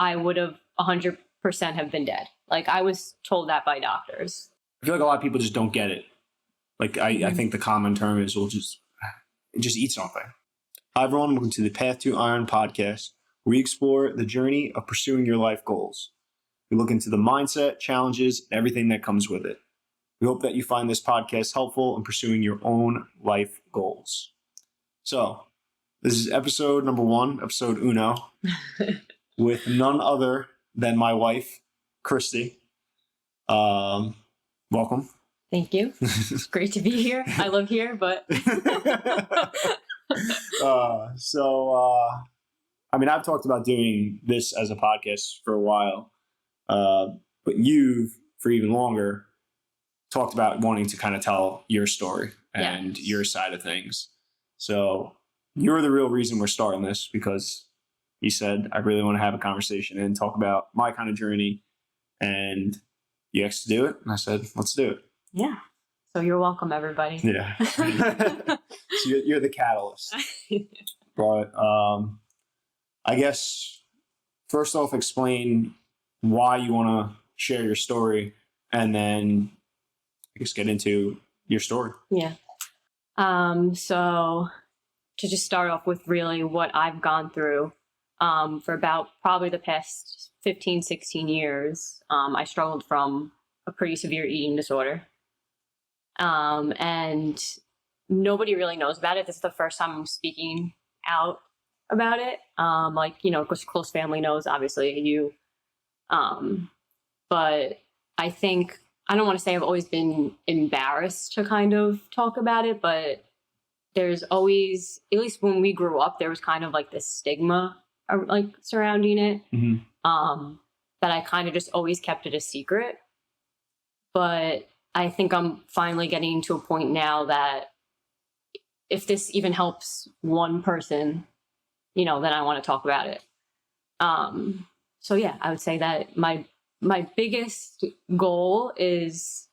I would have 100% have been dead. Like, I was told that by doctors. I feel like a lot of people just don't get it. Like, I think the common term is we'll just eat something. Hi, everyone. Welcome to the Path to Iron podcast, where we explore the journey of pursuing your life goals. We look into the mindset, challenges, and everything that comes with it. We hope that you find this podcast helpful in pursuing your own life goals. So, this is episode number 1, episode uno, with none other than my wife, Christie. Welcome. Thank you. It's great to be here. I live here, but... I mean, I've talked about doing this as a podcast for a while, but you've, for even longer, talked about wanting to kind of tell your story and your side of things. So you're the real reason we're starting this, because you said, I really want to have a conversation and talk about my kind of journey, and you asked to do it. And I said, let's do it. Yeah. So you're welcome, everybody. Yeah. So you're the catalyst. But I guess, first off, explain why you want to share your story, and then I guess get into your story. Yeah. So to just start off with really what I've gone through for about probably the past 15, 16 years, I struggled from a pretty severe eating disorder. And nobody really knows about it. This is the first time I'm speaking out about it. Because close family knows, obviously, you. But I think, I don't want to say I've always been embarrassed to kind of talk about it, but there's always, at least when we grew up, there was kind of like this stigma like surrounding it. Mm-hmm. That I kind of just always kept it a secret. But I think I'm finally getting to a point now that if this even helps one person, then I want to talk about it. So yeah, I would say that my biggest goal is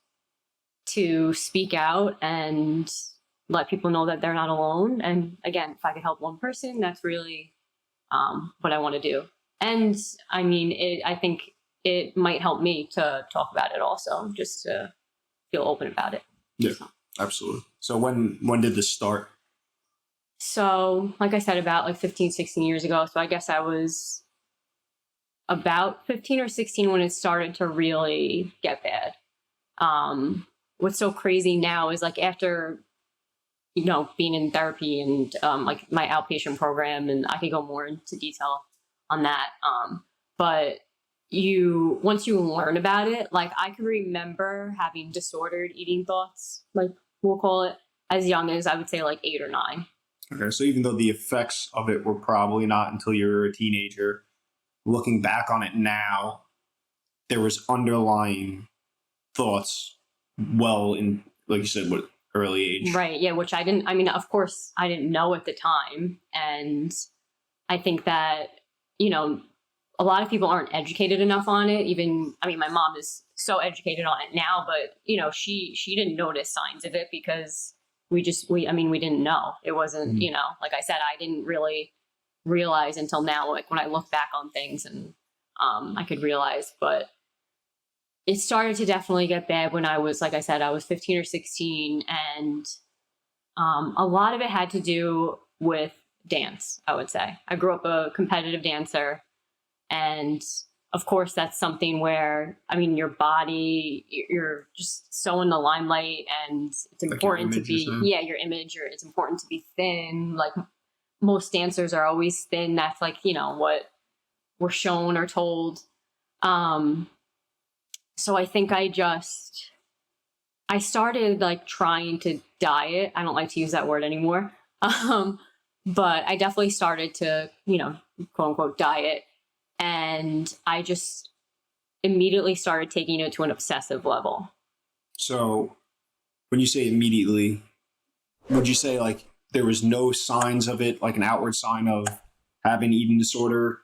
to speak out and let people know that they're not alone. And again, if I could help one person, that's really what I want to do. And I mean, I think it might help me to talk about it also, just to feel open about it. Yeah, absolutely. So when did this start? So like I said, about like 15, 16 years ago. So I guess I was about 15 or 16 when it started to really get bad. What's so crazy now is like after, being in therapy and like my outpatient program, and I could go more into detail on that. But once you learn about it, like I can remember having disordered eating thoughts, like we'll call it, as young as I would say like 8 or 9. Okay. So even though the effects of it were probably not until you were a teenager, looking back on it now, there was underlying thoughts well in, like you said, what early age. Right. Yeah. Which of course I didn't know at the time. And I think that, a lot of people aren't educated enough on it. My mom is so educated on it now, but she didn't notice signs of it because we didn't know. It wasn't, like I said, I didn't really realize until now, like when I look back on things and I could realize, but it started to definitely get bad when I was, like I said, I was 15 or 16. And a lot of it had to do with dance, I would say. I grew up a competitive dancer. And of course, that's something where, your body, you're just so in the limelight, and it's important to be, your image, or it's important to be thin. Like most dancers are always thin. That's like, what we're shown or told. So I think I started like trying to diet. I don't like to use that word anymore. But I definitely started to, quote unquote diet. And I just immediately started taking it to an obsessive level. So when you say immediately, would you say like there was no signs of it, like an outward sign of having eating disorder,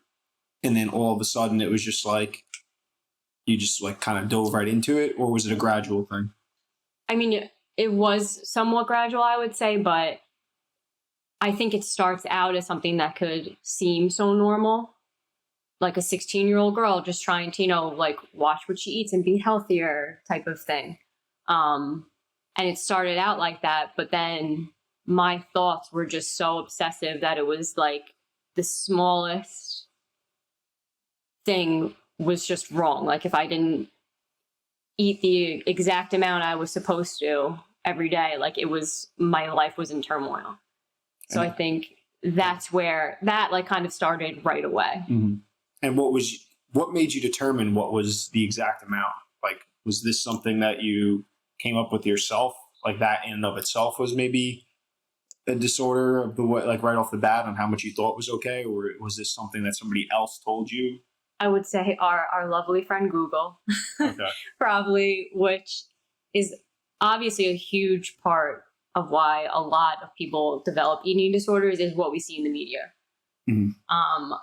and then all of a sudden it was just like, you just like kind of dove right into it, or was it a gradual thing? It was somewhat gradual, I would say, but I think it starts out as something that could seem so normal. like a 16-year-old girl just trying to, like watch what she eats and be healthier type of thing. And it started out like that, but then my thoughts were just so obsessive that it was like the smallest thing was just wrong. Like if I didn't eat the exact amount I was supposed to every day, like my life was in turmoil. So I think that's where that like kind of started right away. Mm-hmm. And what made you determine what was the exact amount? Like, was this something that you came up with yourself? Like that in and of itself was maybe a disorder of the way, like right off the bat on how much you thought was okay? Or was this something that somebody else told you? I would say our lovely friend Google, Okay. probably, which is obviously a huge part of why a lot of people develop eating disorders is what we see in the media. Mm-hmm.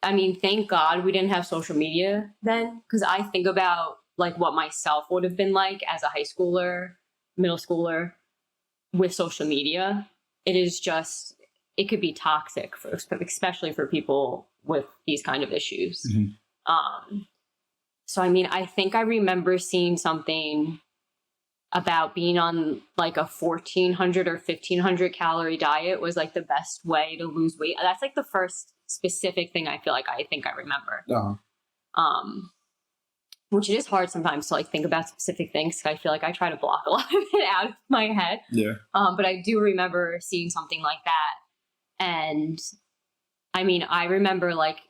I mean, thank God we didn't have social media then, because I think about like what myself would have been like as a high schooler, middle schooler with social media. It could be toxic, especially for people with these kind of issues. Mm-hmm. So, I mean, I think I remember seeing something about being on like a 1,400 or 1,500 calorie diet was like the best way to lose weight. That's like the first specific thing I feel like I think I remember. Uh-huh. Which it is hard sometimes to like think about specific things. I feel like I try to block a lot of it out of my head. Yeah. But I do remember seeing something like that. And I mean, I remember like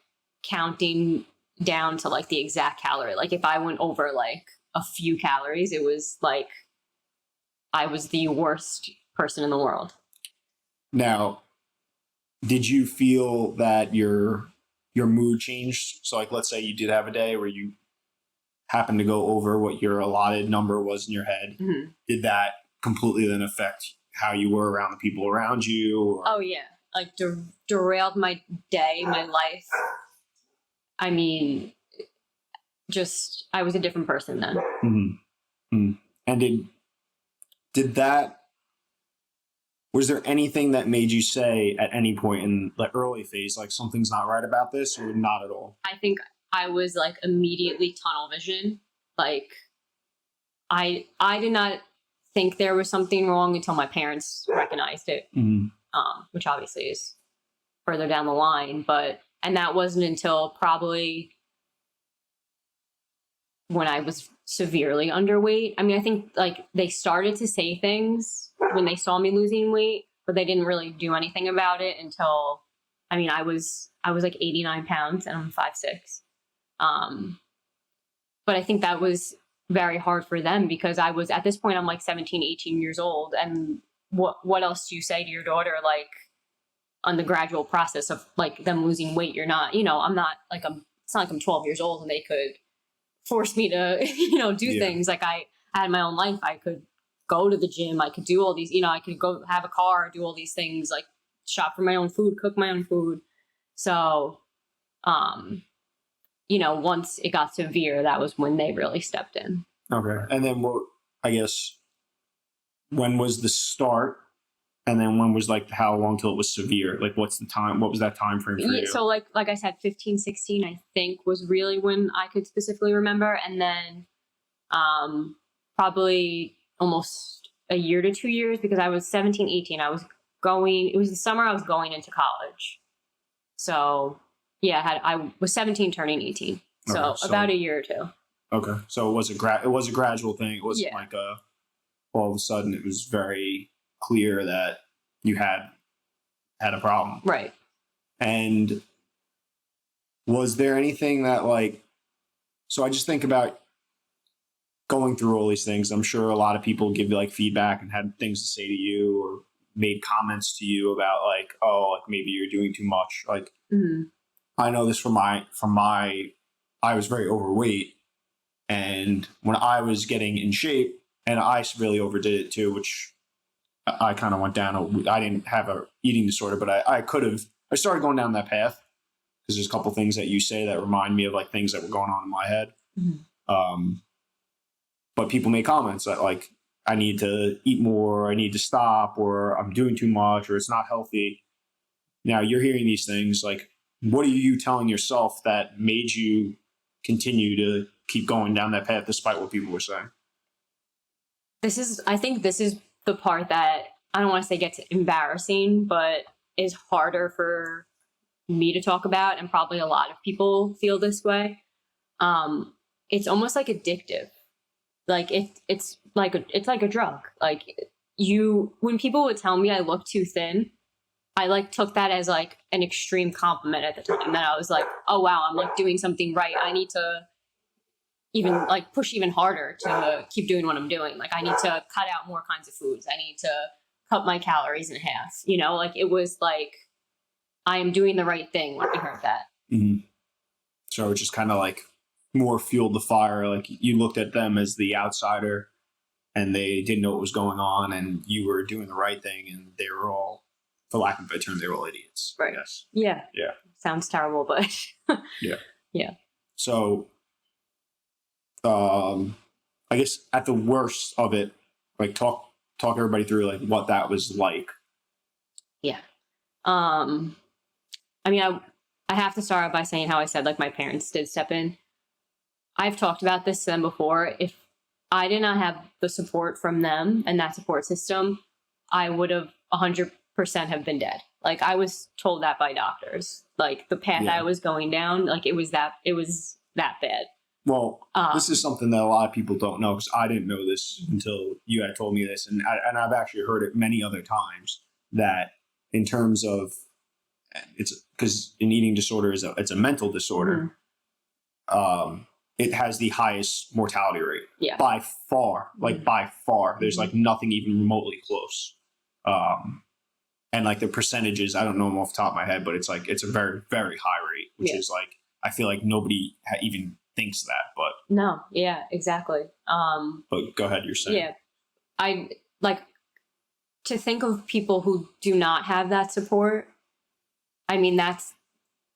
counting down to like the exact calorie. Like if I went over like a few calories, it was like I was the worst person in the world. Now, did you feel that your mood changed? So like, let's say you did have a day where you happened to go over what your allotted number was in your head. Mm-hmm. Did that completely then affect how you were around the people around you? Or? Oh yeah. Like derailed my day, my life. I mean, just, I was a different person then. Mm-hmm. Mm-hmm. And did that, was there anything that made you say at any point in the early phase, like something's not right about this, or not at all? I think I was like immediately tunnel vision. Like I did not think there was something wrong until my parents recognized it, mm-hmm. Which obviously is further down the line. And that wasn't until probably when I was severely underweight. I mean, I think like they started to say things when they saw me losing weight, but they didn't really do anything about it until, I mean, I was like 89 pounds and I'm 5'6". But I think that was very hard for them because I was, at this point, I'm like 17, 18 years old. And what else do you say to your daughter, like on the gradual process of like them losing weight? You're not, I'm not like, it's not like I'm 12 years old and they could force me to, do things. Like I had my own life. I could go to the gym. I could do all these, I could go have a car, do all these things, like shop for my own food, cook my own food. So, once it got severe, that was when they really stepped in. Okay. And then when was the start? And then when was like how long till it was severe? Like what's the time? What was that time frame for you? So like I said, 15, 16, I think was really when I could specifically remember. And then probably almost a year to 2 years because I was 17, 18. It was the summer I was going into college. So yeah, I was 17 turning 18. So about a year or two. Okay. So it was a gradual thing. It wasn't like all of a sudden it was very clear that you had a problem. Right. And was there anything that so I just think about going through all these things. I'm sure a lot of people give you like feedback and had things to say to you or made comments to you about like, oh, like maybe you're doing too much. Like, mm-hmm. I know this I was very overweight, and when I was getting in shape, and I really overdid it too, which I kind of went down. I didn't have a eating disorder, but I started going down that path because there's a couple things that you say that remind me of like things that were going on in my head. Mm-hmm. But people make comments that like, I need to eat more, I need to stop, or I'm doing too much, or it's not healthy. Now you're hearing these things, like, what are you telling yourself that made you continue to keep going down that path despite what people were saying? I think this is the part that I don't want to say gets embarrassing, but is harder for me to talk about, and probably a lot of people feel this way. It's almost like addictive. Like it's like a drug. Like when people would tell me I look too thin, I like took that as like an extreme compliment at the time. That I was like, oh wow, I'm like doing something right. I need to even like push even harder to keep doing what I'm doing. Like I need to cut out more kinds of foods. I need to cut my calories in half. Like it was like I am doing the right thing when I heard that. Mm-hmm. So it just kind of like more fueled the fire. Like you looked at them as the outsider and they didn't know what was going on, and you were doing the right thing, and they were all, for lack of a better term, they were all idiots. Right. Yes. Yeah. Yeah. Sounds terrible, but yeah. Yeah. So I guess at the worst of it, like talk everybody through like what that was like. Yeah. I mean, I have to start out by saying how I said like my parents did step in. I've talked about this to them before. If I did not have the support from them and that support system, I would have 100% have been dead. Like I was told that by doctors. Like the path I was going down, like it was that bad. Well, this is something that a lot of people don't know, because I didn't know this until you had told me this, and I've actually heard it many other times, that in terms of, it's because an eating disorder it's a mental disorder. Mm-hmm. It has the highest mortality rate by far. Like by far, there's like nothing even remotely close. And like the percentages, I don't know them off the top of my head, but it's like it's a very, very high rate, which is like I feel like nobody even thinks that. But no, yeah, exactly. But go ahead, you're saying. Yeah, I like to think of people who do not have that support. I mean, that's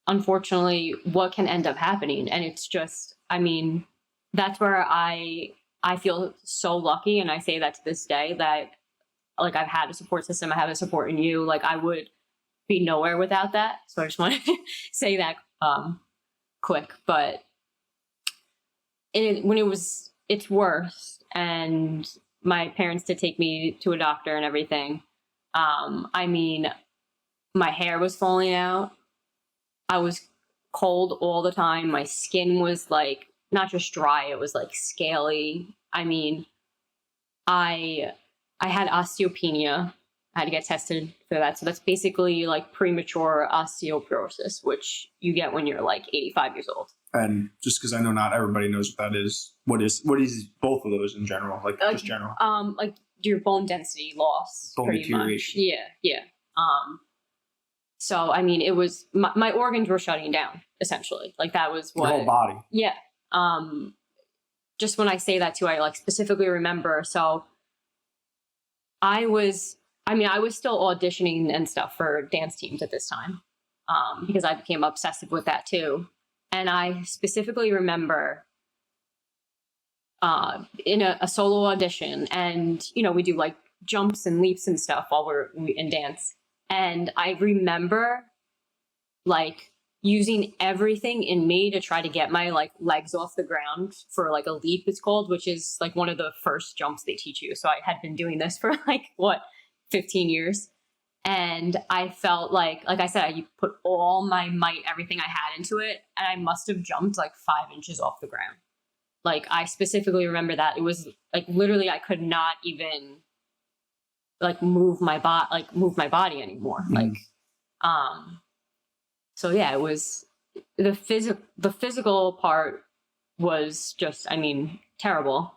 unfortunately what can end up happening, and it's just, I mean, that's where I feel so lucky, and I say that to this day, that like I've had a support system. I have a support in you. Like I would be nowhere without that. So I just want to say that quick. But when it was its worst, and my parents did take me to a doctor and everything. I mean, my hair was falling out. I was cold all the time. My skin was like not just dry, it was like scaly. I mean, I had osteopenia. I had to get tested for that. So that's basically like premature osteoporosis, which you get when you're like 85 years old. And just because I know not everybody knows what that is, what is both of those in general? Like just general. Like your bone density loss. Bone deterioration. Much. Yeah. So I mean, it was my organs were shutting down essentially. Like that was what. Your whole body. Yeah. Just when I say that too, I like specifically remember. So I was still auditioning and stuff for dance teams at this time, because I became obsessive with that too. And I specifically remember in a solo audition, and we do like jumps and leaps and stuff while we're in dance. And I remember like using everything in me to try to get my like legs off the ground for like a leap, it's called, which is like one of the first jumps they teach you. So I had been doing this for like 15 years. And I felt like I said, I put all my might, everything I had into it. And I must have jumped like 5 inches off the ground. Like I specifically remember that. It was like literally I could not even like move my body anymore. Like, so yeah, it was the physical part was just, I mean, terrible.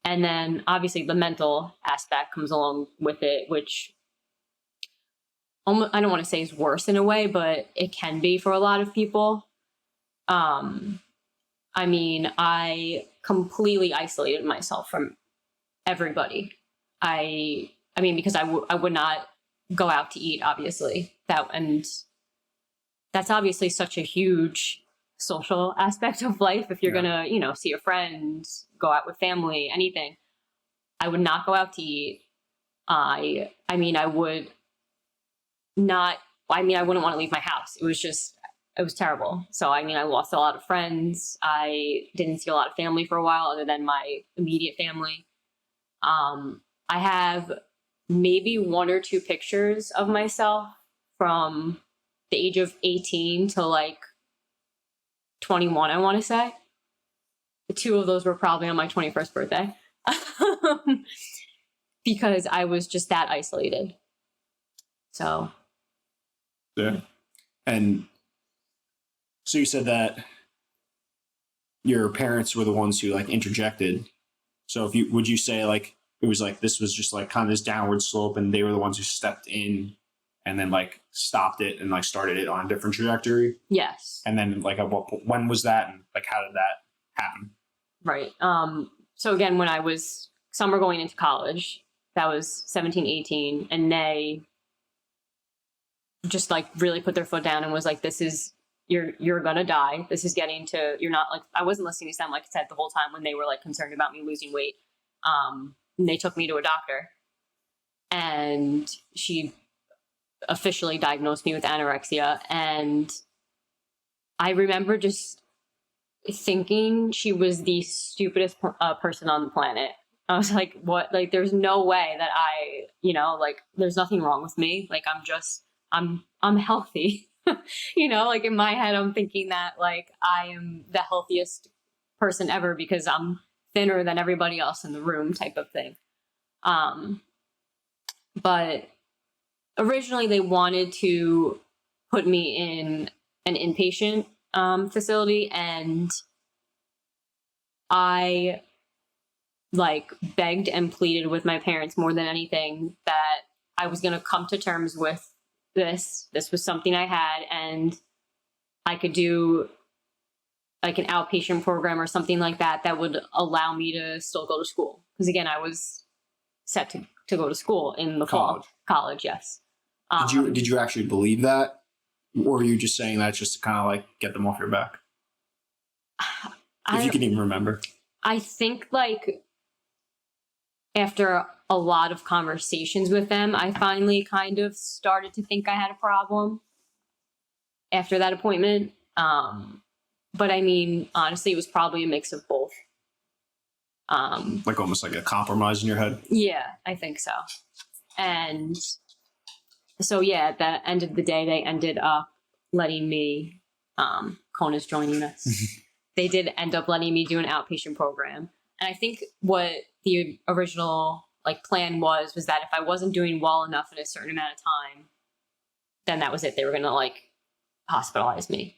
And then obviously the mental aspect comes along with it, which almost, I don't want to say is worse in a way, but it can be for a lot of people. I mean, I completely isolated myself from everybody. I mean, because I would not go out to eat, obviously. And that's obviously such a huge social aspect of life. If you're gonna, see your friends, go out with family, anything, I would not go out to eat. I wouldn't want to leave my house. It was just, it was terrible. So, I mean, I lost a lot of friends. I didn't see a lot of family for a while other than my immediate family. I have maybe 1 or 2 pictures of myself from the age of 18 to like 21, I want to say. The 2 of those were probably on my 21st birthday because I was just that isolated. So. Yeah. And so you said that your parents were the ones who like interjected. So would you say like, it was like, this was just like kind of this downward slope and they were the ones who stepped in and then like stopped it and like started it on a different trajectory? Yes. And then like when was that and like how did that happen? Right. So again, when I was summer going into college, that was 17, 18, and they just like really put their foot down and was like, this is, you're gonna die. This is getting to, you're not like, I wasn't listening to them, like I said, the whole time when they were like concerned about me losing weight. And they took me to a doctor and she officially diagnosed me with anorexia. And I remember just thinking she was the stupidest person on the planet. I was like, what? Like, there's no way that I, like, there's nothing wrong with me. Like, I'm healthy. Like in my head, I'm thinking that like I am the healthiest person ever because I'm thinner than everybody else in the room type of thing. But originally they wanted to put me in an inpatient facility, and I like begged and pleaded with my parents more than anything that I was going to come to terms with this. This was something I had, and I could do like an outpatient program or something like that that would allow me to still go to school. Because again, I was set to go to school in the fall. College, yes. Did you actually believe that? Or were you just saying that just to kind of like get them off your back? If you can even remember. I think like after a lot of conversations with them, I finally kind of started to think I had a problem after that appointment. But I mean, honestly, it was probably a mix of both. Like almost like a compromise in your head? Yeah, I think so. And so, yeah, at the end of the day, they ended up letting me, Kona's joining us. They did end up letting me do an outpatient program. And I think what the original like plan was that if I wasn't doing well enough in a certain amount of time, then that was it. They were going to like hospitalize me.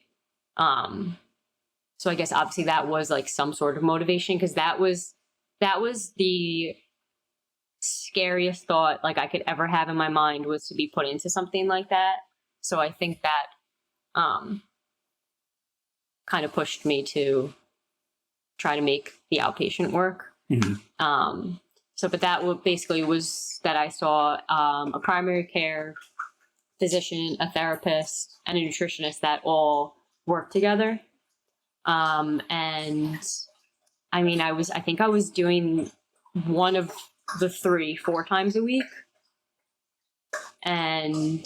So I guess obviously that was like some sort of motivation, because that was the scariest thought like I could ever have in my mind, was to be put into something like that. So I think that kind of pushed me to try to make the outpatient work. Mm-hmm. But that basically was that I saw a primary care physician, a therapist, and a nutritionist that all worked together. And I mean, I think I was doing one of the 4 times a week. And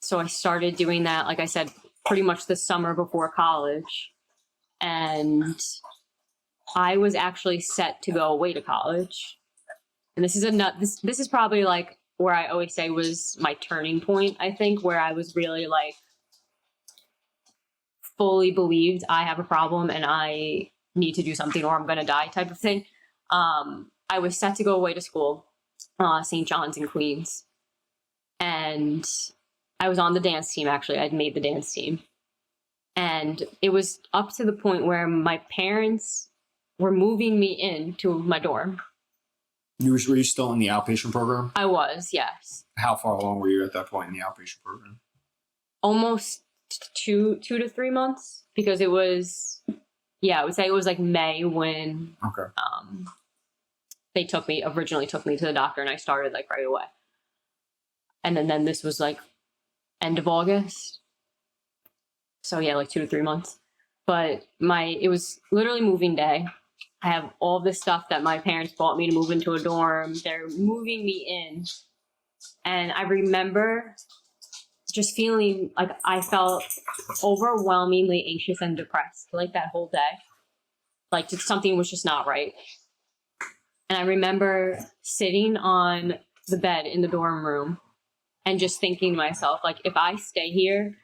so I started doing that, like I said, pretty much the summer before college. And I was actually set to go away to college. And this is probably like where I always say was my turning point, I think, where I was really like fully believed I have a problem and I need to do something or I'm going to die type of thing. I was set to go away to school, St. John's in Queens. And I was on the dance team, actually. I'd made the dance team. And it was up to the point where my parents were moving me into my dorm. Were you still in the outpatient program? I was, yes. How far along were you at that point in the outpatient program? Almost 2 to 3 months, because it was, I would say it was like May when they originally took me to the doctor, and I started like right away. And then this was like end of August. So yeah, like 2 to 3 months. But it was literally moving day. I have all this stuff that my parents bought me to move into a dorm. They're moving me in. And I remember just feeling like I felt overwhelmingly anxious and depressed like that whole day. Like just something was just not right. And I remember sitting on the bed in the dorm room and just thinking to myself, like, if I stay here,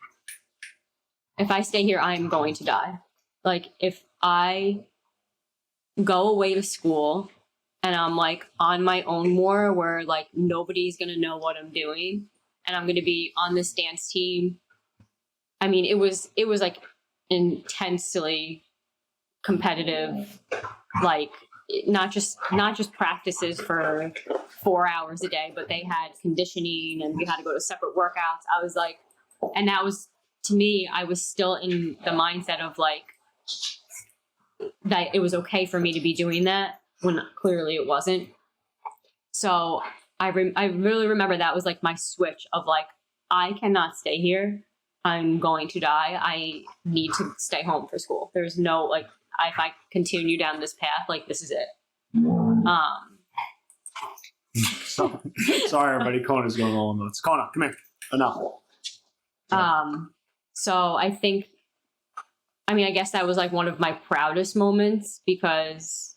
I'm going to die. Like, if I go away to school and I'm like on my own more, where like nobody's going to know what I'm doing, and I'm going to be on this dance team. I mean, it was like intensely competitive, like not just practices for 4 hours a day, but they had conditioning and we had to go to separate workouts. I was like, and that was, to me, I was still in the mindset of like that it was okay for me to be doing that when clearly it wasn't. So I really remember that was like my switch of like, I cannot stay here. I'm going to die. I need to stay home for school. There's no like, if I continue down this path, like this is it. Sorry, everybody. Kona's going all nuts. Kona, come here. Enough. So I think, I mean, I guess that was like one of my proudest moments because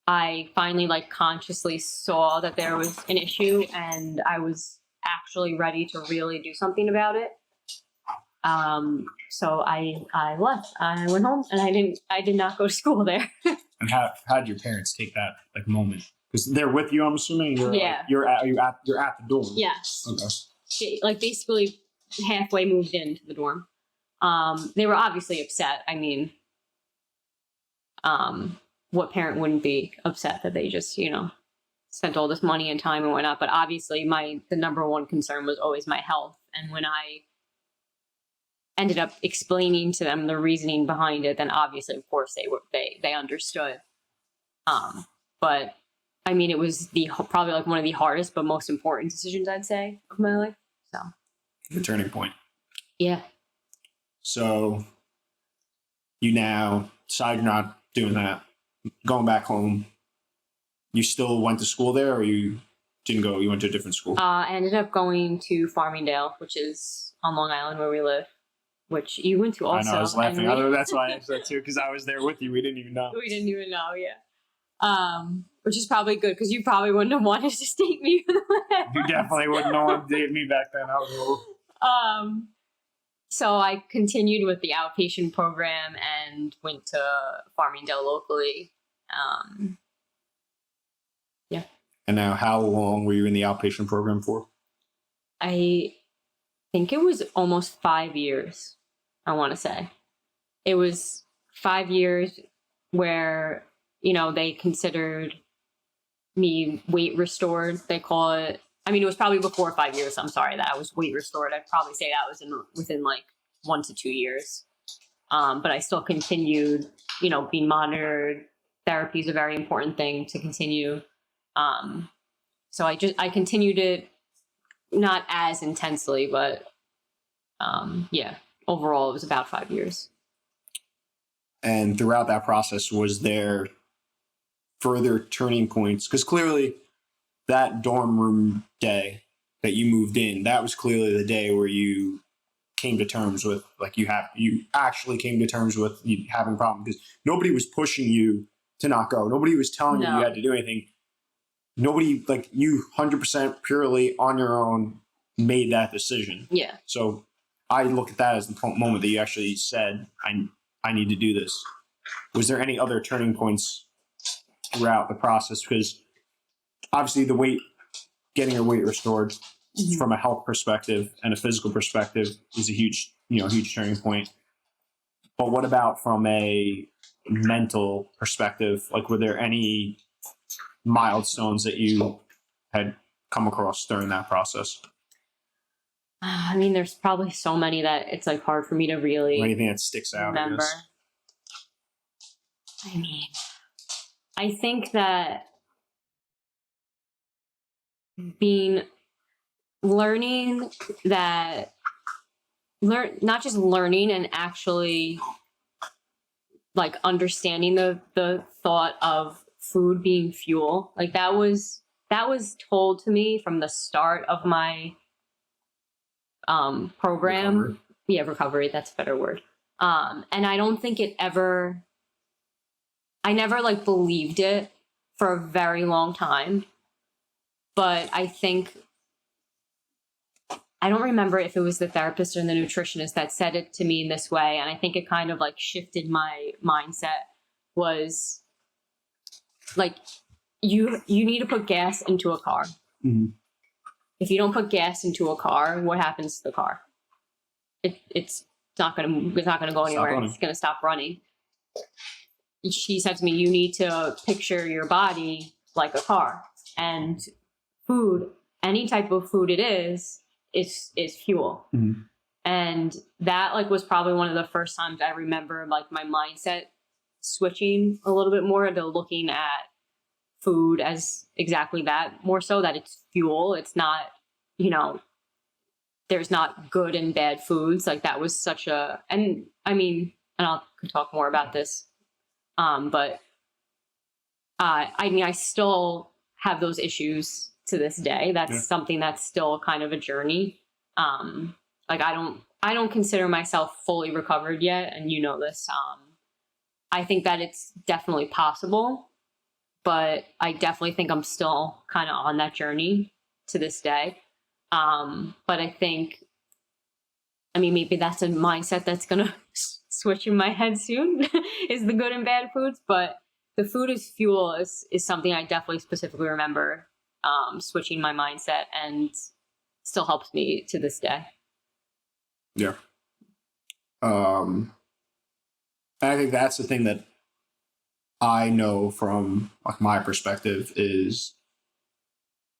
I finally like consciously saw that there was an issue and I was actually ready to really do something about it. So I left. I went home and I did not go to school there. And how did your parents take that like moment? Because they're with you, I'm assuming. Yeah. Like, you're at the dorm. Yes. Okay. She, like basically halfway moved into the dorm. They were obviously upset. I mean, what parent wouldn't be upset that they just, spent all this money and time and whatnot? But obviously the number one concern was always my health. And when I ended up explaining to them the reasoning behind it, then obviously, of course, they understood. But I mean, it was probably like one of the hardest but most important decisions, I'd say, of my life. So the turning point. Yeah. So you now decide you're not doing that, going back home. You still went to school there, or you didn't go? You went to a different school? I ended up going to Farmingdale, which is on Long Island where we live, which you went to also. I know, I was laughing. That's why I said too, because I was there with you. We didn't even know. We didn't even know, yeah. Which is probably good, because you probably wouldn't have wanted to date me. You definitely wouldn't have wanted to date me back then. I was old. So I continued with the outpatient program and went to Farmingdale locally. Yeah. And now, how long were you in the outpatient program for? I think it was almost 5 years, I want to say. It was 5 years where, they considered me weight restored. They call it, I mean, it was probably before 5 years. I'm sorry that I was weight restored. I'd probably say that was within like 1 to 2 years. But I still continued, being monitored. Therapy is a very important thing to continue. So I continued it, not as intensely, but overall it was about 5 years. And throughout that process, was there further turning points? Because clearly that dorm room day that you moved in, that was clearly the day where you came to terms with, like, you actually came to terms with you having a problem, because nobody was pushing you to not go. Nobody was telling you had to do anything. Nobody, like, you 100% purely on your own made that decision. Yeah. So I look at that as the moment that you actually said, I need to do this. Was there any other turning points throughout the process? Because obviously getting your weight restored from a health perspective and a physical perspective is a huge turning point. But what about from a mental perspective? Like, were there any milestones that you had come across during that process? I mean, there's probably so many that it's like hard for me to really anything that sticks out, remember. I mean, I think that not just learning and actually like understanding the thought of food being fuel, like that was told to me from the start of my program. Recovery. Yeah, recovery, that's a better word. And I don't think I never like believed it for a very long time. But I think, I don't remember if it was the therapist or the nutritionist that said it to me in this way. And I think it kind of like shifted my mindset, was like, you need to put gas into a car. Mm-hmm. If you don't put gas into a car, what happens to the car? It's not gonna go anywhere. It's gonna stop running. She said to me, you need to picture your body like a car, and food, any type of food it is fuel. Mm-hmm. And that like was probably one of the first times I remember like my mindset switching a little bit more to looking at food as exactly that, more so that it's fuel. It's not, there's not good and bad foods. Like that was such a, and I mean, and I could talk more about this. But I mean, I still have those issues to this day. That's something that's still kind of a journey. Like I don't consider myself fully recovered yet. And you know this. I think that it's definitely possible, but I definitely think I'm still kind of on that journey to this day. But I think, I mean, maybe that's a mindset that's going to switch in my head soon is the good and bad foods. But the food is fuel is something I definitely specifically remember switching my mindset, and still helps me to this day. Yeah. And I think that's the thing that I know from like my perspective is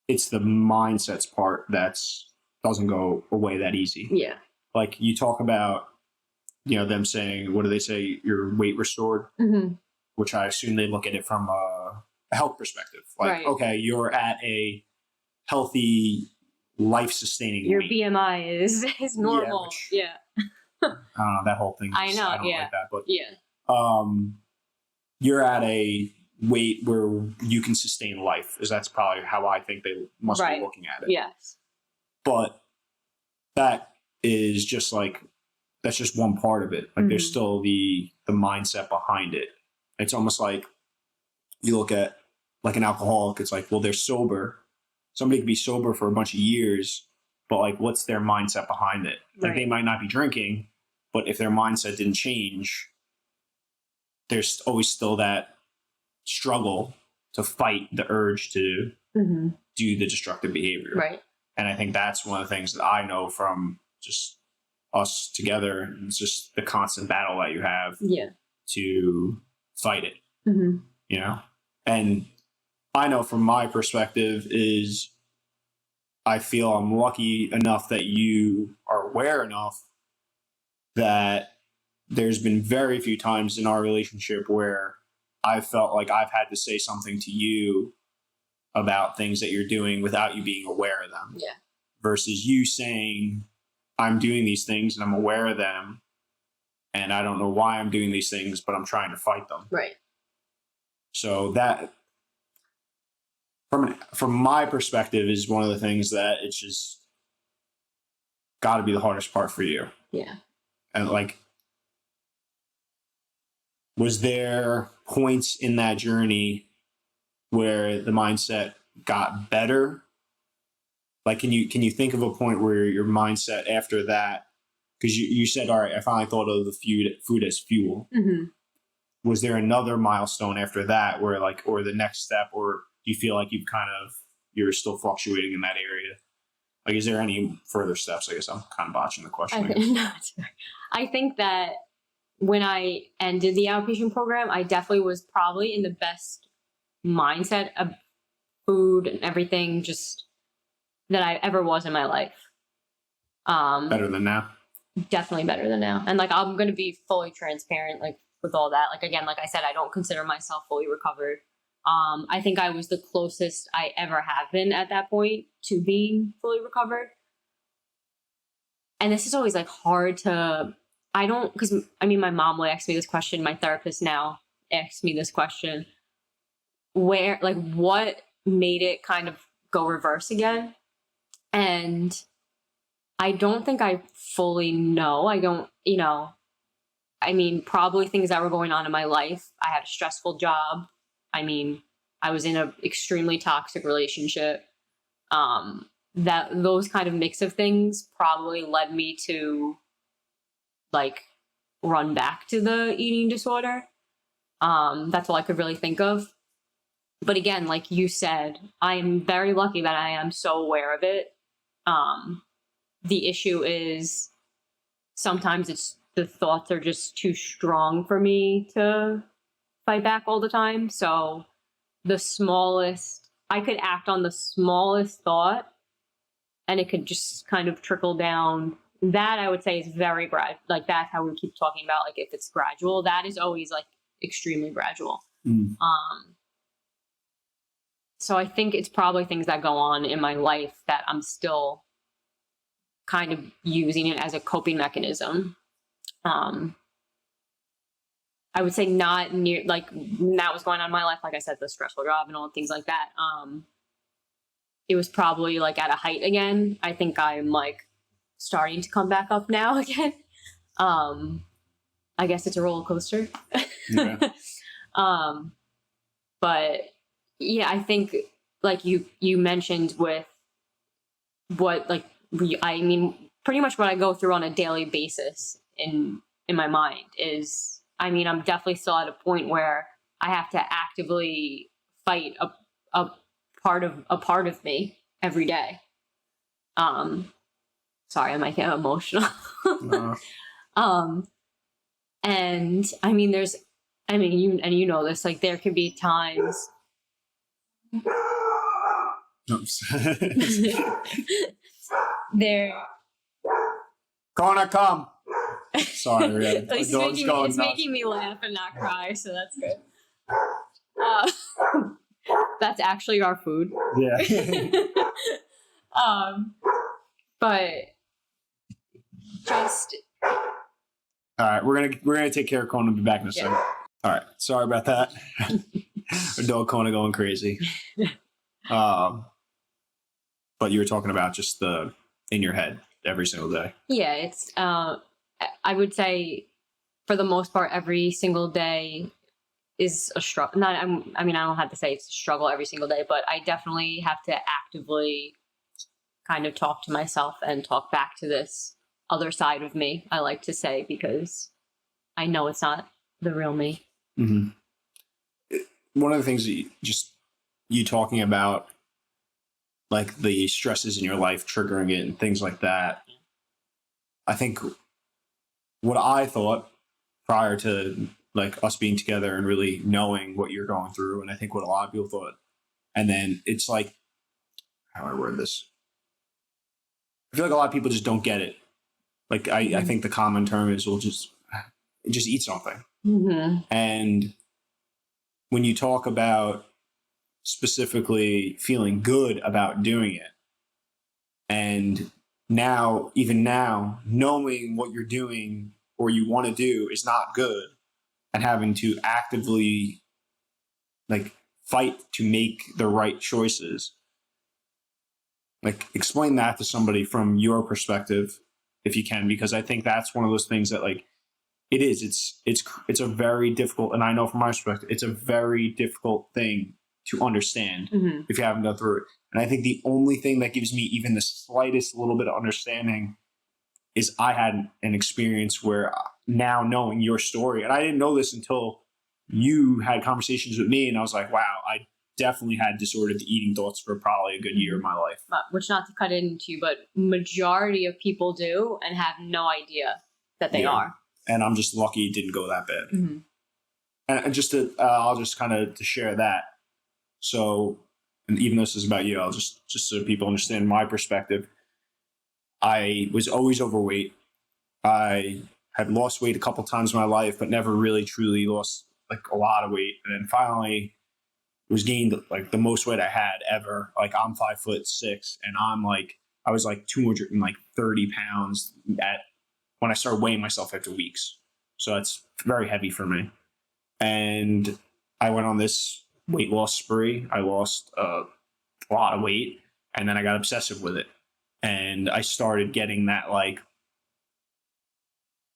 it's the mindsets part that's doesn't go away that easy. Yeah. Like you talk about, them saying, what do they say? Your weight restored, Mm-hmm. which I assume they look at it from a health perspective. Like, right. Okay, you're at a healthy, life-sustaining your weight. BMI is normal. Yeah. That whole thing. I know. I don't like that, but you're at a weight where you can sustain life. That's probably how I think they must be looking at it. Yes. But that is just like, that's just one part of it. Like there's still the mindset behind it. It's almost like you look at like an alcoholic. It's like, well, they're sober. Somebody could be sober for a bunch of years, but like, what's their mindset behind it? Like they might not be drinking, but if their mindset didn't change, there's always still that struggle to fight the urge to do the destructive behavior. Right. And I think that's one of the things that I know from just us together. It's just the constant battle that you have to fight it, And I know from my perspective is I feel I'm lucky enough that you are aware enough that there's been very few times in our relationship where I felt like I've had to say something to you about things that you're doing without you being aware of them. Yeah. Versus you saying, I'm doing these things and I'm aware of them and I don't know why I'm doing these things, but I'm trying to fight them. Right. So that, from my perspective, is one of the things that it's just got to be the hardest part for you. Yeah. And like, was there points in that journey where the mindset got better? Like, can you think of a point where your mindset after that, because you said, all right, I finally thought of the food as fuel. Mm-hmm. Was there another milestone after that where like, or the next step, or do you feel like you're still fluctuating in that area? Like, is there any further steps? I guess I'm kind of botching the question. I think that when I ended the outpatient program, I definitely was probably in the best mindset of food and everything just that I ever was in my life. Better than now? Definitely better than now. And like, I'm going to be fully transparent, like with all that. Like, again, like I said, I don't consider myself fully recovered. I think I was the closest I ever have been at that point to being fully recovered. And this is always like hard to, because I mean, my mom will ask me this question. My therapist now asks me this question, where, like, what made it kind of go reverse again? And I don't think I fully know. I don't, I mean, probably things that were going on in my life. I had a stressful job. I mean, I was in an extremely toxic relationship. That those kind of mix of things probably led me to like run back to the eating disorder. That's all I could really think of. But again, like you said, I am very lucky that I am so aware of it. The issue is sometimes the thoughts are just too strong for me to fight back all the time. So I could act on the smallest thought and it could just kind of trickle down. That I would say is very like that's how we keep talking about, like if it's gradual, that is always like extremely gradual. So I think it's probably things that go on in my life that I'm still kind of using it as a coping mechanism. I would say not near like that was going on in my life. Like I said, the stressful job and all things like that. It was probably like at a height again. I think I'm like starting to come back up now again. I guess it's a roller coaster. Yeah. But yeah, I think like you mentioned with what like I mean, pretty much what I go through on a daily basis in my mind is, I mean, I'm definitely still at a point where I have to actively fight a part of me every day. Sorry, I might get emotional. No. And I mean, you know this, like there can be times. Oops. There. Come. Sorry, it's making me laugh and not cry, so that's good. That's actually our food. Yeah. But just. All right, we're gonna take care of Kona and be back in a second. All right, sorry about that. Our dog Kona going crazy. But you were talking about just in your head every single day. Yeah, it's. I would say, for the most part, every single day is a struggle. I don't have to say it's a struggle every single day, but I definitely have to actively kind of talk to myself and talk back to this other side of me, I like to say, because I know it's not the real me. Mm-hmm. One of the things that you talking about, like the stresses in your life triggering it and things like that. I think what I thought prior to like us being together and really knowing what you're going through, and I think what a lot of people thought, and then it's like, how do I word this? I feel like a lot of people just don't get it. Like I think the common term is we'll just eat something. Mm-hmm. And when you talk about specifically feeling good about doing it, and even now, knowing what you're doing or you want to do is not good, and having to actively like fight to make the right choices. Like explain that to somebody from your perspective, if you can, because I think that's one of those things that like it's a very difficult, and I know from my perspective, it's a very difficult thing to understand if you haven't gone through it. And I think the only thing that gives me even the slightest little bit of understanding is I had an experience where now knowing your story, and I didn't know this until you had conversations with me, and I was like, wow, I definitely had disordered eating thoughts for probably a good year of my life. Which, not to cut into you, but majority of people do and have no idea that they are. And I'm just lucky it didn't go that bad. Mm-hmm. And just I'll just kind of to share that. So, and even though this is about you, I'll just so people understand my perspective. I was always overweight. I had lost weight a couple times in my life, but never really truly lost like a lot of weight. And then finally was gained like the most weight I had ever. Like I'm 5'6", and I was like 230 pounds when I started weighing myself after weeks. So that's very heavy for me. And I went on this weight loss spree. I lost a lot of weight, and then I got obsessive with it. And I started getting that like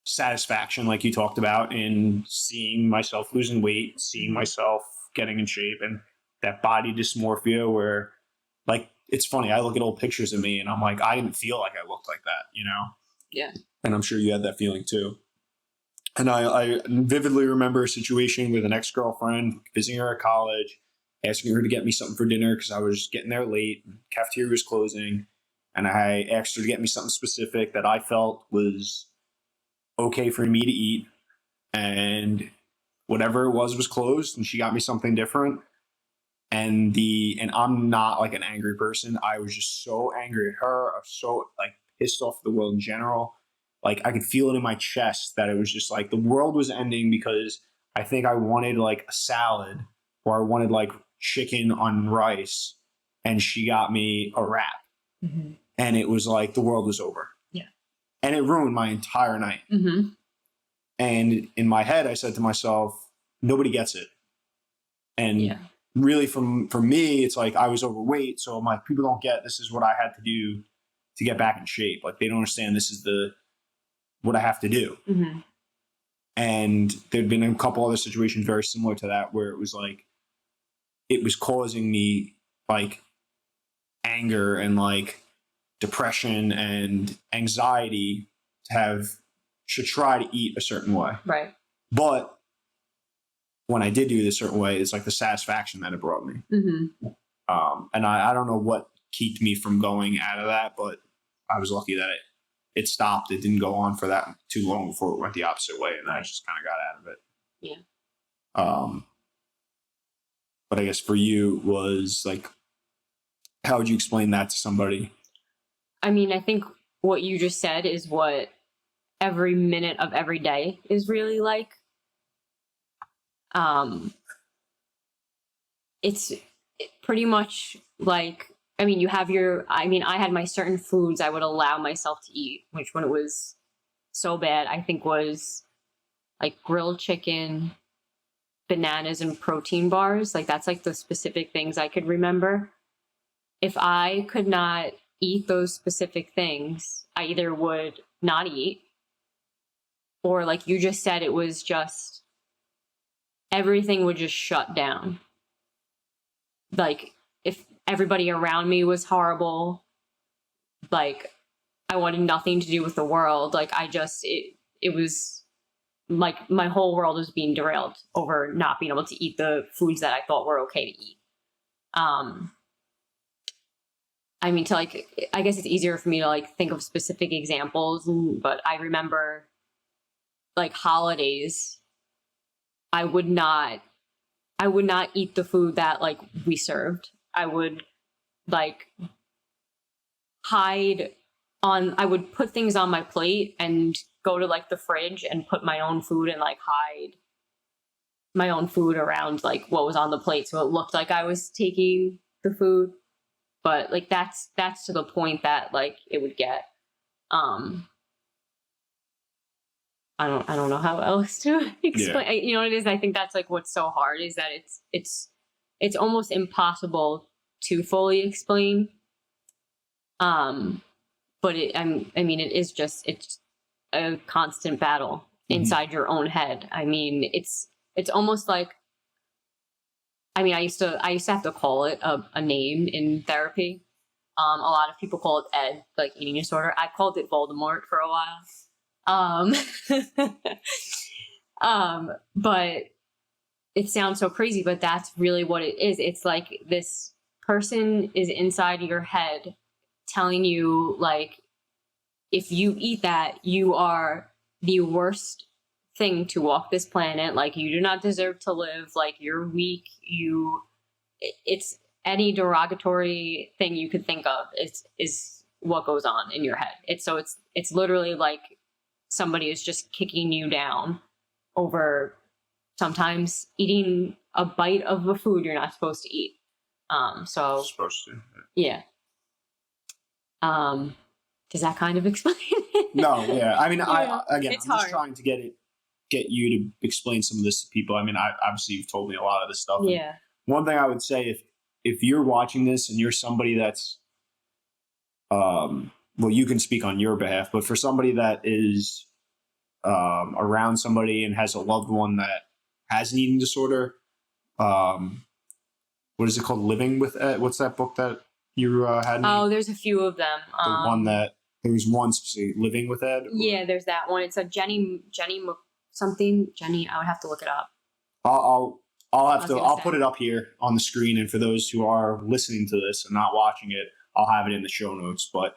satisfaction, like you talked about, in seeing myself losing weight, seeing myself getting in shape, and that body dysmorphia where, like, it's funny. I look at old pictures of me and I'm like, I didn't feel like I looked like that, you know? Yeah. And I'm sure you had that feeling too. And I vividly remember a situation with an ex-girlfriend, visiting her at college, asking her to get me something for dinner because I was getting there late. Cafeteria was closing. And I asked her to get me something specific that I felt was okay for me to eat. And whatever it was closed, and she got me something different. And I'm not like an angry person. I was just so angry at her. I was so like pissed off at the world in general. Like I could feel it in my chest that it was just like the world was ending because I think I wanted like a salad or I wanted like chicken on rice, and she got me a wrap. Mm-hmm. And it was like the world was over. Yeah. And it ruined my entire night. Mm-hmm. And in my head, I said to myself, nobody gets it. And really for me, it's like I was overweight. So I'm like, people don't get this is what I had to do to get back in shape. Like they don't understand this is what I have to do. Mm-hmm. And there'd been a couple other situations very similar to that where it was like, it was causing me like anger and like depression and anxiety to try to eat a certain way. Right. But when I did do it a certain way, it's like the satisfaction that it brought me. Mm-hmm. And I don't know what kept me from going out of that, but I was lucky that it stopped. It didn't go on for that too long before it went the opposite way, and I just kind of got out of it. Yeah. But I guess for you was like, how would you explain that to somebody? I mean, I think what you just said is what every minute of every day is really like. It's pretty much like, I mean, I had my certain foods I would allow myself to eat, which when it was so bad, I think was like grilled chicken, bananas, and protein bars. Like that's like the specific things I could remember. If I could not eat those specific things, I either would not eat, or like you just said, it was just everything would just shut down. Like if everybody around me was horrible, like I wanted nothing to do with the world. Like it was like my whole world was being derailed over not being able to eat the foods that I thought were okay to eat. I mean, I guess it's easier for me to like think of specific examples, but I remember like holidays, I would not eat the food that like we served. I would like I would put things on my plate and go to like the fridge and put my own food and like hide my own food around like what was on the plate. So it looked like I was taking the food, but like that's to the point that like it would get. I don't know how else to explain. Yeah. You know what it is? I think that's like what's so hard is that it's almost impossible to fully explain. But I mean, it's a constant battle inside your own head. I mean, it's almost like, I mean, I used to have to call it a name in therapy. A lot of people call it ED, like eating disorder. I called it Voldemort for a while. But it sounds so crazy, but that's really what it is. It's like this person is inside your head telling you like, if you eat that, you are the worst thing to walk this planet. Like you do not deserve to live. Like you're weak. It's any derogatory thing you could think of is what goes on in your head. It's literally like somebody is just kicking you down over sometimes eating a bite of a food you're not supposed to eat. Supposed to. Yeah. Does that kind of explain it? No, yeah. I mean, Yeah, I'm it's just hard. trying to get you to explain some of this to people. I mean, obviously you've told me a lot of this stuff. Yeah. One thing I would say, if you're watching this and you're somebody that's well, you can speak on your behalf, but for somebody that is around somebody and has a loved one that has an eating disorder, what is it called? Living with Ed? What's that book that you had? Oh, there's a few of them. The one that there was one specific, Living with Ed. Yeah, there's that one. It's a Jenny something. Jenny, I would have to look it up. I'll put it up here on the screen, and for those who are listening to this and not watching it, I'll have it in the show notes. But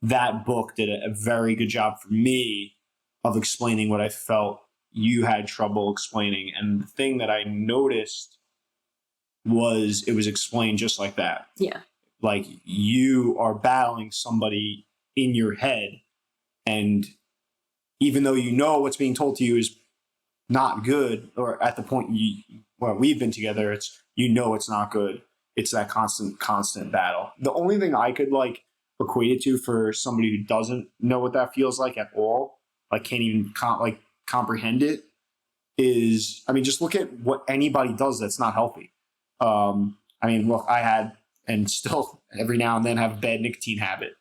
that book did a very good job for me of explaining what I felt you had trouble explaining, and the thing that I noticed was it was explained just like that. Yeah. Like you are battling somebody in your head, and even though you know what's being told to you is not good, or at the point we've been together, it's, you know, it's not good. It's that constant battle. The only thing I could like equate it to for somebody who doesn't know what that feels like at all, like can't even comprehend it, is, I mean, just look at what anybody does that's not healthy. I mean, look, I had, and still every now and then have a bad nicotine habit.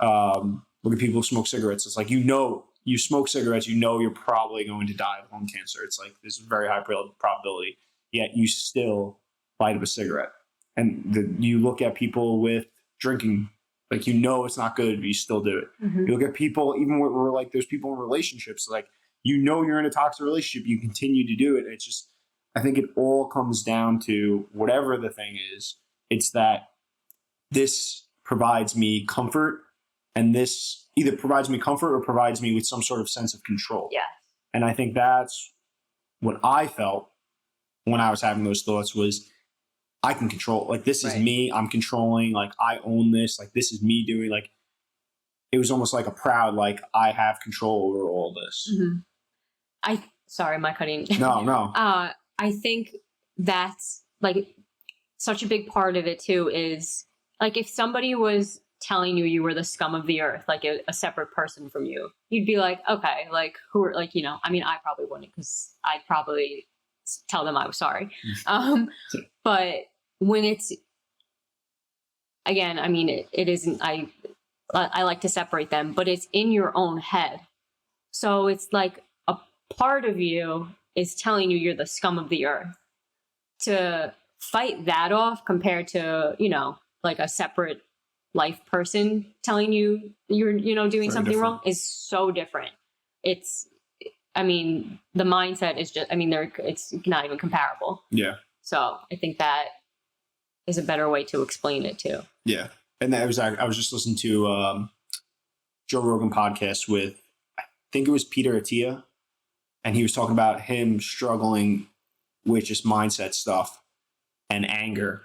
Look at people who smoke cigarettes. It's like, you know, you smoke cigarettes, you know you're probably going to die of lung cancer. It's like there's a very high probability, yet you still light up a cigarette. And you look at people with drinking, like, you know it's not good, but you still do it. Mm-hmm. You look at people, even when we're like, there's people in relationships, like, you know you're in a toxic relationship, you continue to do it. It's just, I think it all comes down to whatever the thing is. It's that this provides me comfort, and this either provides me comfort or provides me with some sort of sense of control. Yeah. And I think that's what I felt when I was having those thoughts was, I can control, like, this is me, I'm controlling, like, I own this, like, this is me doing, like, it was almost like a proud, like, I have control over all this. Mm-hmm. Sorry, am I cutting? No. I think that's like such a big part of it too, is like if somebody was telling you were the scum of the earth, like a separate person from you, you'd be like, okay, like who are, like, you know, I mean, I probably wouldn't, because I'd probably tell them I was sorry. But when it's, again, I mean, it isn't, I like to separate them, but it's in your own head. So it's like a part of you is telling you you're the scum of the earth. To fight that off compared to, you know, like a separate life person telling you you're, you know, doing something wrong is so different. It's, I mean, the mindset is just, I mean, it's not even comparable. Yeah. So I think that is a better way to explain it too. Yeah. And that was, I was just listening to Joe Rogan podcast with, I think it was Peter Attia, and he was talking about him struggling with just mindset stuff and anger.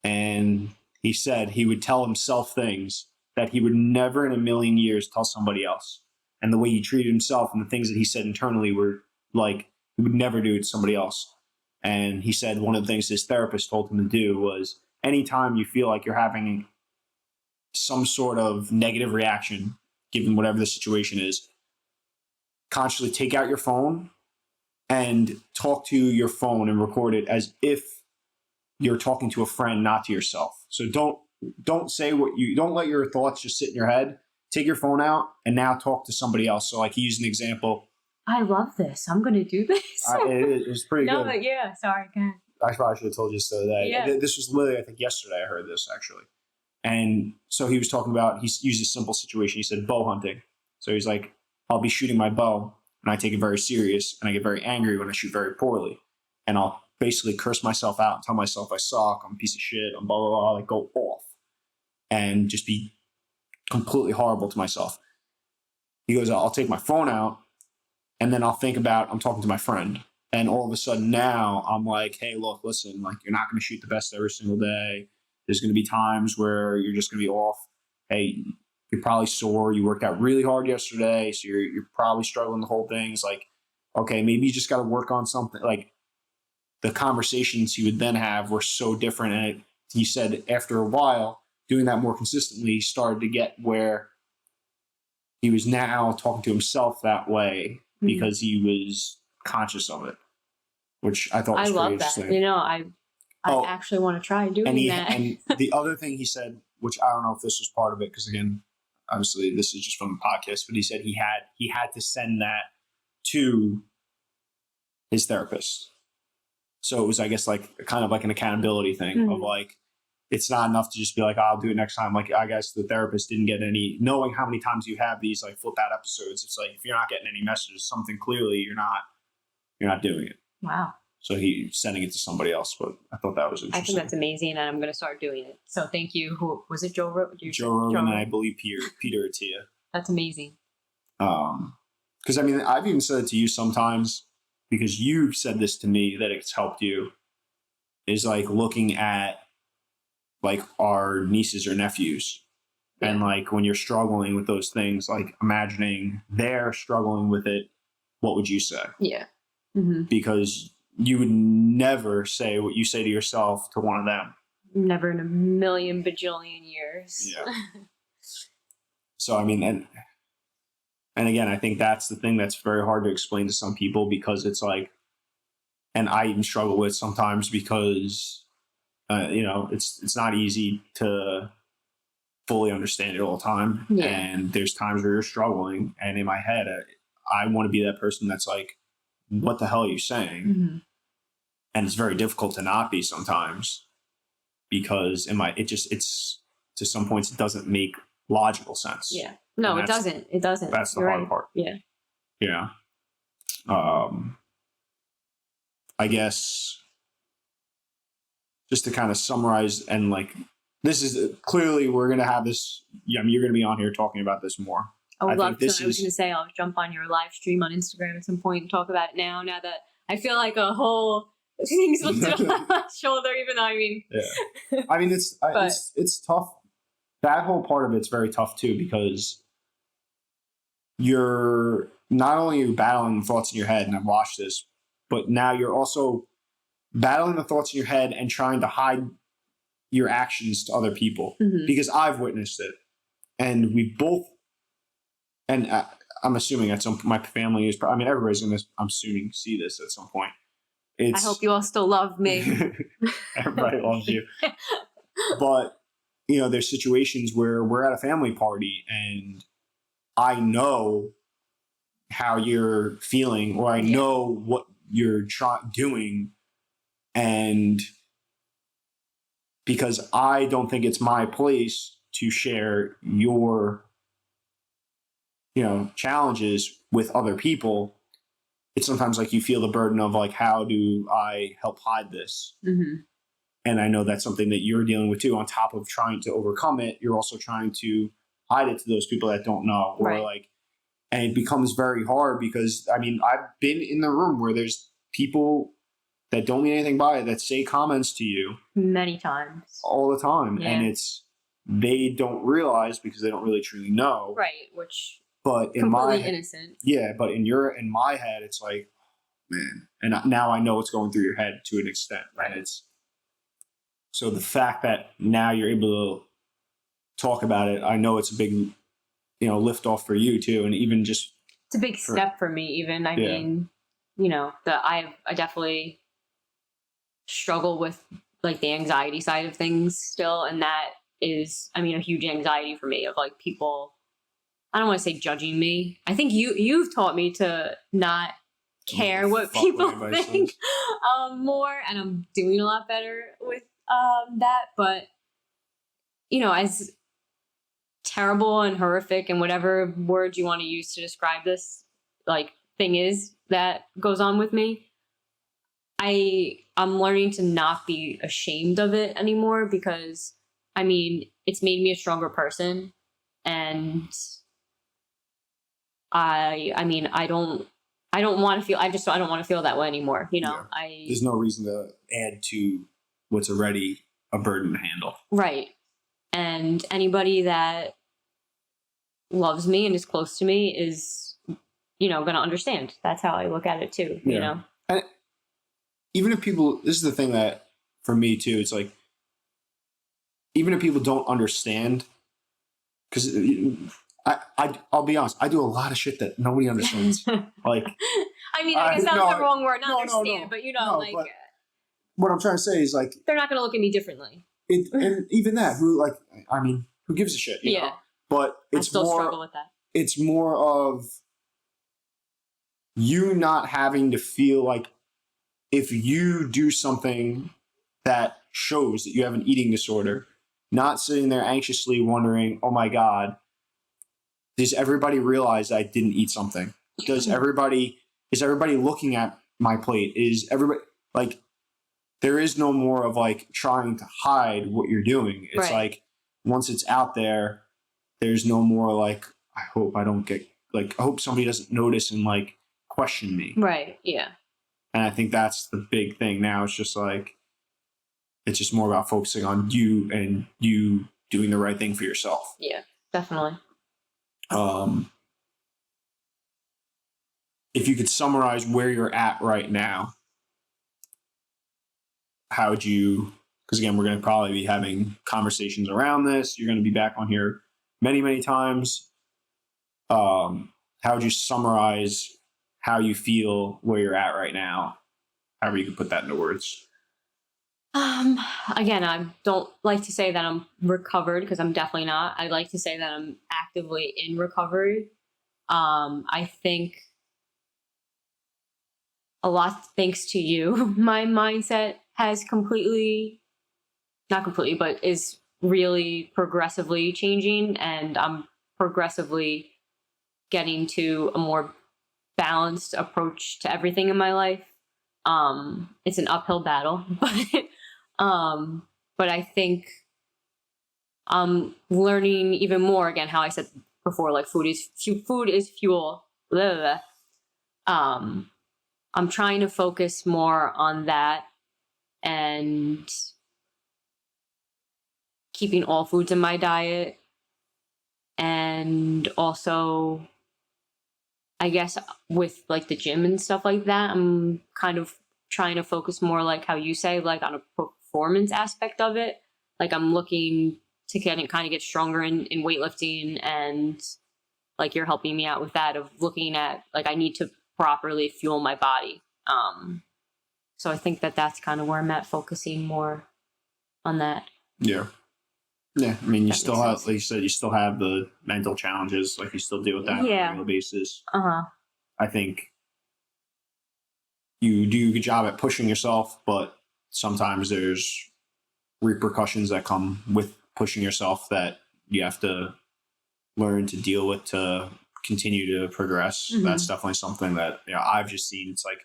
And he said he would tell himself things that he would never in a million years tell somebody else. And the way he treated himself and the things that he said internally were like, he would never do it to somebody else. And he said one of the things his therapist told him to do was, anytime you feel like you're having some sort of negative reaction, given whatever the situation is, consciously take out your phone and talk to your phone and record it as if you're talking to a friend, not to yourself. So don't say don't let your thoughts just sit in your head. Take your phone out and now talk to somebody else. So like he used an example. I love this. I'm going to do this. It was pretty good. But yeah, sorry. Go ahead. I probably should have told you so that. Yeah. This was literally, I think yesterday I heard this actually. And so he was talking about, he used a simple situation. He said bow hunting. So he's like, I'll be shooting my bow and I take it very serious and I get very angry when I shoot very poorly. And I'll basically curse myself out and tell myself I suck, I'm a piece of shit, I'm blah, blah, blah, like go off and just be completely horrible to myself. He goes, I'll take my phone out and then I'll think about, I'm talking to my friend. And all of a sudden now I'm like, hey, look, listen, like you're not going to shoot the best every single day. There's going to be times where you're just going to be off. Hey, you're probably sore. You worked out really hard yesterday. So you're probably struggling to hold things. Like, okay, maybe you just got to work on something. Like the conversations he would then have were so different. And he said after a while, doing that more consistently, he started to get where he was now talking to himself that way because he was conscious of it, which I thought was pretty interesting. That. You know, I actually want to try doing that. And the other thing he said which I don't know if this was part of it, because again, obviously this is just from the podcast, but he said he had to send that to his therapist. So it was, I guess, like kind of like an accountability thing of like, it's not enough to just be like, oh, I'll do it next time. Like, I guess the therapist didn't get any, knowing how many times you have these like flip out episodes. It's like, if you're not getting any messages, something clearly you're not doing it. Wow. So he's sending it to somebody else, but I thought that was interesting. I think that's amazing, and I'm going to start doing it. So thank you. Who was it? Joe Rogan? Joe Rogan, and I believe Peter Attia. That's amazing. Because I mean, I've even said it to you sometimes, because you've said this to me that it's helped you, is like looking at like our nieces or nephews. Yeah. And like when you're struggling with those things, like imagining they're struggling with it, what would you say? Yeah. Because you would never say what you say to yourself to one of them. Never in a million bajillion years. Yeah. So, I mean, and again, I think that's the thing that's very hard to explain to some people, because it's like, and I even struggle with sometimes because, it's not easy to fully understand it all the time. Yeah. And there's times where you're struggling, and in my head, I want to be that person that's like, what the hell are you saying? And it's very difficult to not be sometimes, because it's to some points, it doesn't make logical sense. Yeah. No, it doesn't. It doesn't. That's the hard part. Yeah. Yeah. I guess just to kind of summarize, and like, this is clearly, we're going to have this, you're going to be on here talking about this more. I would love to. I was going to say, I'll jump on your live stream on Instagram at some point and talk about it now that I feel like a whole thing's lifted on my shoulder, even though, I mean. Yeah. I mean, it's tough. That whole part of it's very tough too, because you're not only battling the thoughts in your head, and I've watched this, but now you're also battling the thoughts in your head and trying to hide your actions to other people, because I've witnessed it, and we both, and I'm assuming at some, my family is, I mean, everybody's going to, I'm assuming, see this at some point. I hope you all still love me. Everybody loves you. But, there's situations where we're at a family party and I know how you're feeling, or I know what you're doing. And because I don't think it's my place to share your, challenges with other people, it's sometimes like you feel the burden of like, how do I help hide this? And I know that's something that you're dealing with too. On top of trying to overcome it, you're also trying to hide it to those people that don't know, or like, and it becomes very hard, because I mean, I've been in the room where there's people that don't mean anything by it that say comments to you many times, all the time. Yeah. And they don't realize, because they don't really truly know. Right. Which, but in completely innocent. Yeah. But in my head, it's like, man, and now I know what's going through your head to an extent. Right. And so the fact that now you're able to talk about it, I know it's a big, lift off for you too. And even just, it's a big step for me, even. I mean, I definitely struggle with like the anxiety side of things still. And that is, I mean, a huge anxiety for me of like people, I don't want to say judging me. I think you've taught me to not care what people think more. And I'm doing a lot better with that. But, as terrible and horrific and whatever word you want to use to describe this like thing is that goes on with me, I'm learning to not be ashamed of it anymore, because I mean, it's made me a stronger person. And I don't want to feel, I don't want to feel that way anymore. Yeah. There's no reason to add to what's already a burden to handle. Right. And anybody that loves me and is close to me is, going to understand. That's how I look at it too, And even if people, this is the thing that for me too, it's like, even if people don't understand, because I'll be honest, I do a lot of shit that nobody understands. Like, I mean, I guess that's the wrong word, not understand, but but what I'm trying to say is like, they're not going to look at me differently. and even that, who gives a shit, you know? But I still struggle with that. It's more of you not having to feel like if you do something that shows that you have an eating disorder, not sitting there anxiously wondering, oh my God, does everybody realize I didn't eat something? Is everybody looking at my plate? Is everybody like, there is no more of like trying to hide what you're doing. It's like, once it's out there, there's no more like, I hope somebody doesn't notice and like question me. Right. Yeah. And I think that's the big thing now. It's just like, it's just more about focusing on you and you doing the right thing for yourself. Yeah, definitely. If you could summarize where you're at right now, how would you, because again, we're going to probably be having conversations around this. You're going to be back on here many, many times. How would you summarize how you feel where you're at right now? However you could put that into words. Again, I don't like to say that I'm recovered because I'm definitely not. I like to say that I'm actively in recovery. I think a lot thanks to you, my mindset has not completely, but is really progressively changing, and I'm progressively getting to a more balanced approach to everything in my life. It's an uphill battle, but I think I'm learning even more, again, how I said before, like food is fuel. Blah, blah, blah. I'm trying to focus more on that and keeping all foods in my diet. And also, I guess with like the gym and stuff like that, I'm kind of trying to focus more, like how you say, like on a performance aspect of it. Like I'm looking to kind of get stronger in weightlifting, and like you're helping me out with that, of looking at like I need to properly fuel my body. So I think that's kind of where I'm at, focusing more on that. Yeah. Yeah. I mean, you still have, like you said, you still have the mental challenges, like you still deal with that on a regular basis. I think you do a good job at pushing yourself, but sometimes there's repercussions that come with pushing yourself that you have to learn to deal with to continue to progress. That's definitely something that, you know, I've just seen. It's like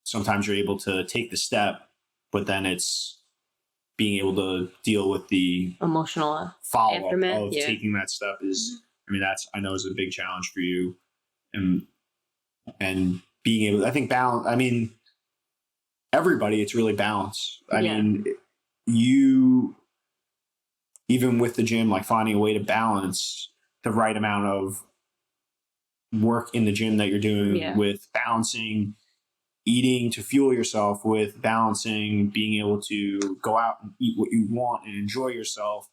sometimes you're able to take the step, but then it's being able to deal with the emotional follow-up of taking that step is, I mean, I know is a big challenge for you, and being able, I think balance, I mean, everybody, it's really balance. I mean, you, even with the gym, like finding a way to balance the right amount of work in the gym that you're doing with balancing eating to fuel yourself, with balancing being able to go out and eat what you want and enjoy yourself.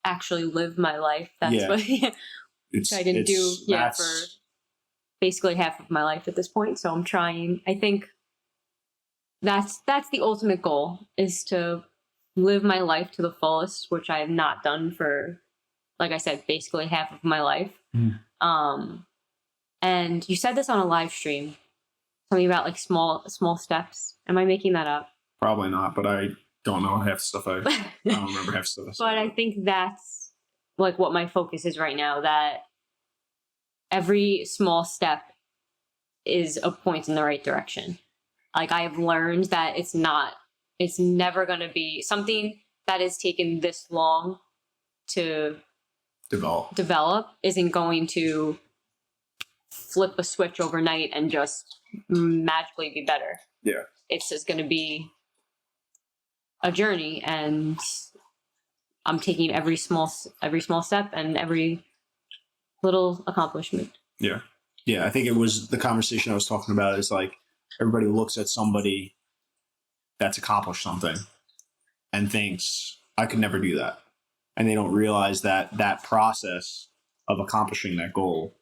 Actually live my life. That's what I didn't do for basically half of my life at this point. So I'm trying. I think that's the ultimate goal, is to live my life to the fullest, which I have not done for, like I said, basically half of my life. And you said this on a live stream, something about like small steps. Am I making that up? Probably not, but I don't know half the stuff. I don't remember half the stuff. But I think that's like what my focus is right now, that every small step is a point in the right direction. Like I have learned that it's never going to be something that has taken this long to develop isn't going to flip a switch overnight and just magically be better. Yeah. It's just going to be a journey, and I'm taking every small step and every little accomplishment. Yeah. Yeah. I think it was the conversation I was talking about is like, everybody looks at somebody that's accomplished something and thinks, I could never do that. And they don't realize that that process of accomplishing that goal,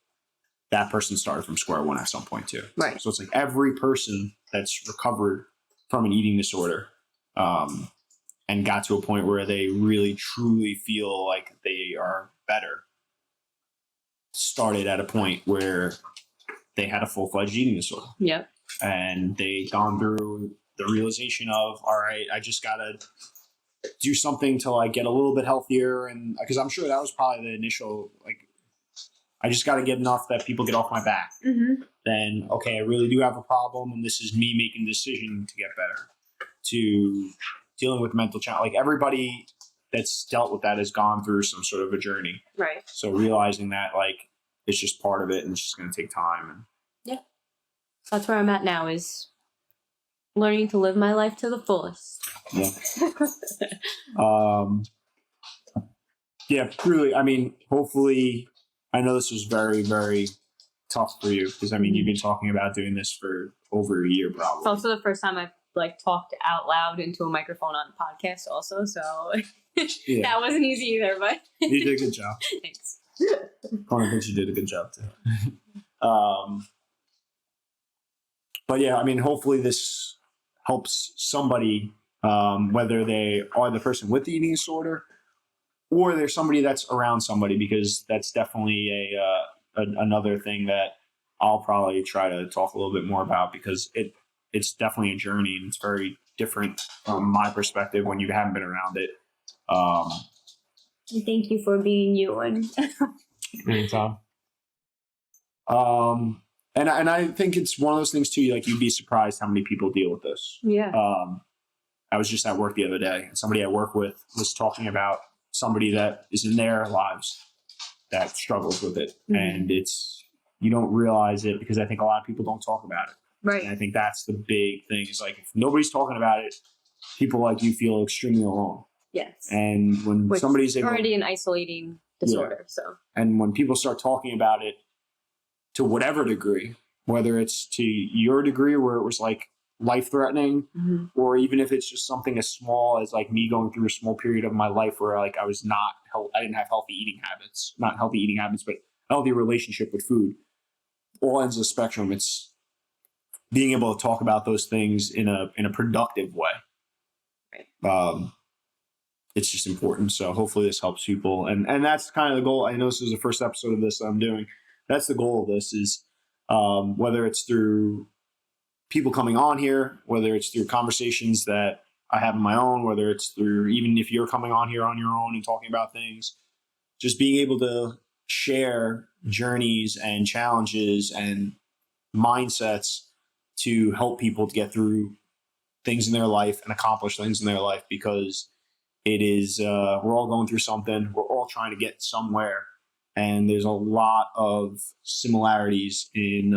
that person started from square one at some point too. Right. So it's like every person that's recovered from an eating disorder, and and got to a point where they really truly feel like they are better started at a point where they had a full-fledged eating disorder. Yep. And they gone through the realization of, all right, I just got to do something to like get a little bit healthier. And because I'm sure that was probably the initial, like, I just got to get enough that people get off my back. Mm-hmm. Then, okay, I really do have a problem. And this is me making a decision to get better, to dealing with mental challenge. Like everybody that's dealt with that has gone through some sort of a journey. Right. So realizing that like it's just part of it and it's just going to take time. And yeah, that's where I'm at now, is learning to live my life to the fullest. Yeah. Yeah, really. I mean, hopefully, I know this was very, very tough for you because I mean, you've been talking about doing this for over a year, probably. It's also the first time I've like talked out loud into a microphone on a podcast, also. So Yeah. that wasn't easy either, but You did a good job. thanks. Connor thinks you did a good job too. But yeah, I mean, hopefully this helps somebody, whether they are the person with the eating disorder or they're somebody that's around somebody, because that's definitely another thing that I'll probably try to talk a little bit more about, because it's definitely a journey and it's very different from my perspective when you haven't been around it. Thank you for being you. And anytime. And I think it's one of those things too, like you'd be surprised how many people deal with this. yeah. I was just at work the other day and somebody I work with was talking about somebody that is in their lives that struggles with it. Mm-hmm. And you don't realize it because I think a lot of people don't talk about it. Right. And I think that's the big thing, is like, if nobody's talking about it, people like you feel extremely alone. Yes. And when somebody's already an isolating disorder. Yeah. So. And when people start talking about it to whatever degree, whether it's to your degree where it was like life-threatening, mm-hmm. or even if it's just something as small as like me going through a small period of my life where like I didn't have healthy eating habits, not healthy eating habits, but healthy relationship with food, all ends of the spectrum. It's being able to talk about those things in a productive way. Right. It's just important. So hopefully this helps people. And that's kind of the goal. I know this is the first episode of this that I'm doing. That's the goal of this, is whether it's through people coming on here, whether it's through conversations that I have on my own, whether it's through, even if you're coming on here on your own and talking about things, just being able to share journeys and challenges and mindsets to help people to get through things in their life and accomplish things in their life, because it is, we're all going through something. We're all trying to get somewhere. And there's a lot of similarities in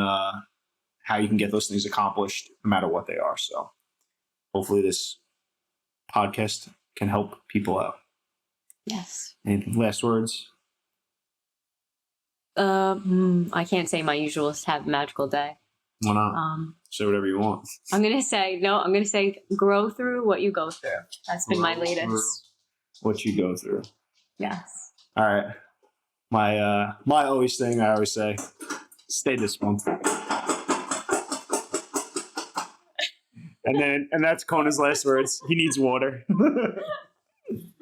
how you can get those things accomplished no matter what they are. So hopefully this podcast can help people out. Yes. Any last words? I can't say my usual have a magical day. Why not? Say whatever you want. I'm going to say grow through what you go through. That's been my latest. What you go through. Yes. All right. My always thing I always say, stay disciplined. And that's Kona's last words. He needs water.